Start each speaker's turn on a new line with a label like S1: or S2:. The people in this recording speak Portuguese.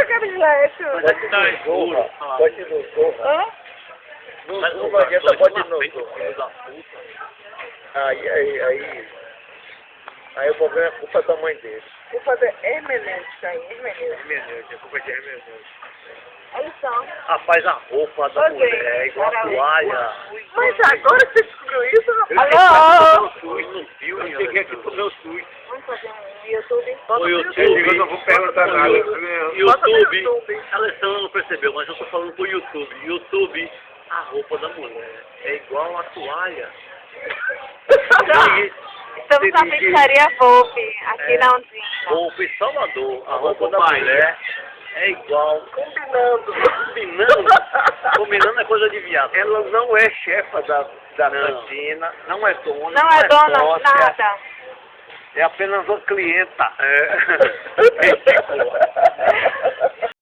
S1: Carlete.
S2: Bote no Zoom, bote no Zoom.
S1: Hã?
S2: No Zoom não adianta, bote no Zoom. Aí o problema é culpa da mãe dele.
S1: Culpa da Eminente, isso aí, Eminente.
S2: Hermeneuta, a culpa é de Hermeneuta.
S1: Olha só.
S2: Rapaz, a roupa da mulher é igual a toalha.
S1: Mas agora você descobriu isso, rapaz?
S2: Alô? No filme, eu cheguei aqui pro meu SUS.
S1: Vamos fazer um YouTube?
S2: O YouTube, eu não vou perguntar nada.
S1: Bota no
S2: YouTube,
S1: YouTube.
S2: a Alessandra não percebeu, mas eu tô falando pro YouTube. YouTube, a roupa da mulher é igual a toalha.
S1: Estamos na pizzaria Volpe, aqui na Ondina.
S2: Volpe, Salvador, a roupa da mulher é igual.
S1: Combinando.
S2: Combinando é coisa de viado. Ela não é chefa da cantina, não é dona.
S1: Não é dona,
S2: sócia,
S1: nada.
S2: É apenas uma clienta. É. Ridícula.